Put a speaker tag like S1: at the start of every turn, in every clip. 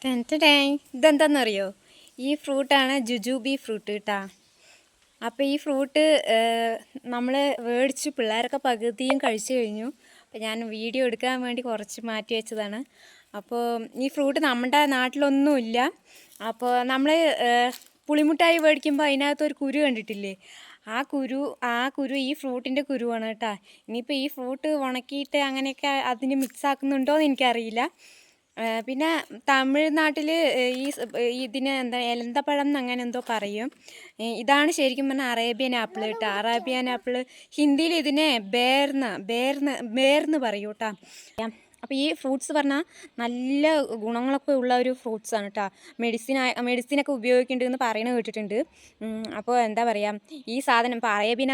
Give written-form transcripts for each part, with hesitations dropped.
S1: ഇതെന്താണെന്നറിയോ? ഈ ഫ്രൂട്ടാണ് ജുജുബി ഫ്രൂട്ട് കേട്ടാ. അപ്പോൾ ഈ ഫ്രൂട്ട് നമ്മൾ മേടിച്ചു, പിള്ളേരൊക്കെ പകുതിയും കഴിച്ചു കഴിഞ്ഞു. അപ്പോൾ ഞാൻ വീഡിയോ എടുക്കാൻ വേണ്ടി കുറച്ച് മാറ്റി വെച്ചതാണ്. അപ്പോൾ ഈ ഫ്രൂട്ട് നമ്മുടെ നാട്ടിലൊന്നുമില്ല. അപ്പോൾ നമ്മൾ പുളിമുട്ടായി മേടിക്കുമ്പോൾ അതിനകത്തൊരു കുരു കണ്ടിട്ടില്ലേ? ആ കുരു ഈ ഫ്രൂട്ടിൻ്റെ കുരുവാണ് കേട്ടോ. ഇനിയിപ്പോൾ ഈ ഫ്രൂട്ട് ഉണക്കിയിട്ട് അങ്ങനെയൊക്കെ അതിന് മിക്സ് ആക്കുന്നുണ്ടോ എന്ന് എനിക്കറിയില്ല. പിന്നെ തമിഴ്നാട്ടിൽ ഇതിന് എന്താ എലന്തപ്പഴം അങ്ങനെ എന്തോ പറയും. ഇതാണ് ശരിക്കും പറഞ്ഞാൽ അറേബ്യൻ ആപ്പിൾ കേട്ടോ. അറേബ്യൻ ആപ്പിൾ ഹിന്ദിയിൽ ഇതിനെ ബേർന്ന് പറയൂ കേട്ടോ. അപ്പോൾ ഈ ഫ്രൂട്ട്സ് പറഞ്ഞാൽ നല്ല ഗുണങ്ങളൊക്കെ ഉള്ള ഒരു ഫ്രൂട്ട്സാണ് കേട്ടോ. മെഡിസിനൊക്കെ ഉപയോഗിക്കുന്നുണ്ടെന്ന് പറയുന്നത് കേട്ടിട്ടുണ്ട്. അപ്പോൾ എന്താ പറയുക, ഈ സാധനം ഇപ്പോൾ അറേബ്യൻ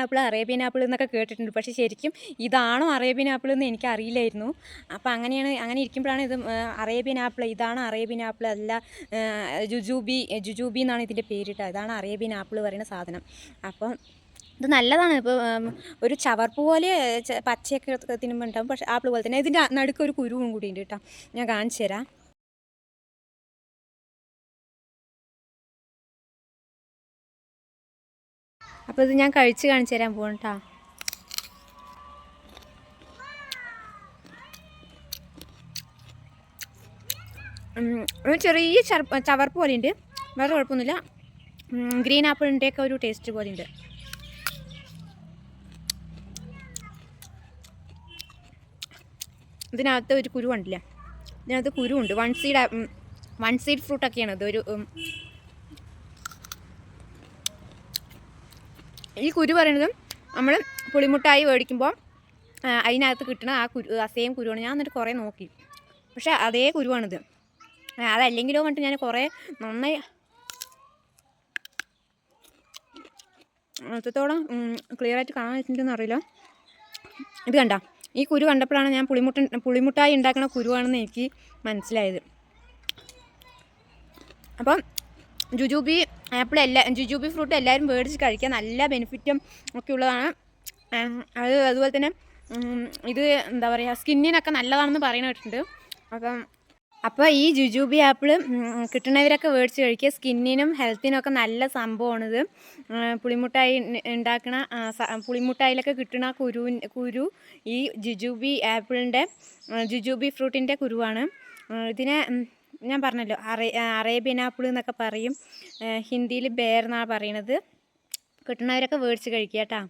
S1: ആപ്പിൾ എന്നൊക്കെ കേട്ടിട്ടുണ്ട്. പക്ഷേ ശരിക്കും ഇതാണോ അറേബ്യൻ ആപ്പിൾ എന്ന് എനിക്കറിയില്ലായിരുന്നു. അപ്പോൾ അങ്ങനെ ഇരിക്കുമ്പോഴാണ് ഇത് അറേബ്യൻ ആപ്പിൾ, ഇതാണ് അറേബ്യൻ ആപ്പിൾ അല്ല, ജുജൂബി എന്നാണ് ഇതിൻ്റെ പേര് കേട്ടോ. ഇതാണ് അറേബ്യൻ ആപ്പിൾ പറയുന്ന സാധനം. അപ്പം ഇത് നല്ലതാണ്. ഇപ്പോൾ ഒരു ചവർപ്പ് പോലെ പച്ചയൊക്കെ തിന്നുമ്പോൾ ഉണ്ടാകും, പക്ഷേ ആപ്പിൾ പോലെ തന്നെ ഇതിൻ്റെ നടുക്കൊരു കുരുവും കൂടി ഉണ്ട് കേട്ടോ. ഞാൻ കാണിച്ചു തരാം. അപ്പോൾ ഇത് ഞാൻ കാണിച്ചു തരാൻ പോകണം കേട്ടോ. ഒരു ചെറിയ ചവർപ്പ് പോലെ ഉണ്ട്, വേറെ കുഴപ്പമൊന്നുമില്ല. ഗ്രീൻ ആപ്പിളിൻ്റെയൊക്കെ ഒരു ടേസ്റ്റ് പോലെ ഉണ്ട്. ഇതിനകത്ത് ഒരു കുരു കണ്ടില്ല, ഇതിനകത്ത് കുരുവുണ്ട്. വൺ സീഡ് ഫ്രൂട്ടൊക്കെയാണ് ഇത്. ഈ കുരു പറയുന്നത് നമ്മൾ പുളിമുട്ടായി മേടിക്കുമ്പോൾ അതിനകത്ത് കിട്ടണ ആ സെയിം കുരുവാണ്. ഞാൻ എന്നിട്ട് കുറേ നോക്കി, പക്ഷേ അതേ കുരുവാണിത്. അതല്ലെങ്കിലോ കണ്ടിട്ട് ഞാൻ കുറേ നന്നായി എത്രത്തോളം ക്ലിയറായിട്ട് കാണാൻ വെച്ചിട്ടുണ്ടെന്ന് അറിയില്ല. ഇത് കണ്ട, ഈ കുരു കണ്ടപ്പോഴാണ് ഞാൻ പുളിമുട്ടായി ഉണ്ടാക്കുന്ന കുരുവാണെന്ന് എനിക്ക് മനസ്സിലായത്. അപ്പം ജുജൂബി ഫ്രൂട്ട് എല്ലാവരും മേടിച്ച് കഴിക്കുക, നല്ല ബെനിഫിറ്റും ഒക്കെ ഉള്ളതാണ്. അതുപോലെ തന്നെ ഇത് എന്താ പറയുക, സ്കിന്നിനൊക്കെ നല്ലതാണെന്ന് പറയുന്ന കേട്ടിട്ടുണ്ട്. അപ്പോൾ ഈ ജുജൂബി ആപ്പിൾ കിട്ടുന്നവരൊക്കെ മേടിച്ച് കഴിക്കുക. സ്കിന്നിനും ഹെൽത്തിനും ഒക്കെ നല്ല സംഭവമാണിത്. പുളിമുട്ടായി ഉണ്ടാക്കണ പുളിമുട്ടായിലൊക്കെ കിട്ടുന്ന കുരു ഈ ജുജൂബി ഫ്രൂട്ടിൻ്റെ കുരുവാണ്. ഇതിനെ ഞാൻ പറഞ്ഞല്ലോ അറേബ്യൻ ആപ്പിൾ എന്നൊക്കെ പറയും. ഹിന്ദിയിൽ ബേർ എന്നാണ് പറയണത്. കിട്ടുന്നവരൊക്കെ മേടിച്ച് കഴിക്കുക കേട്ടോ.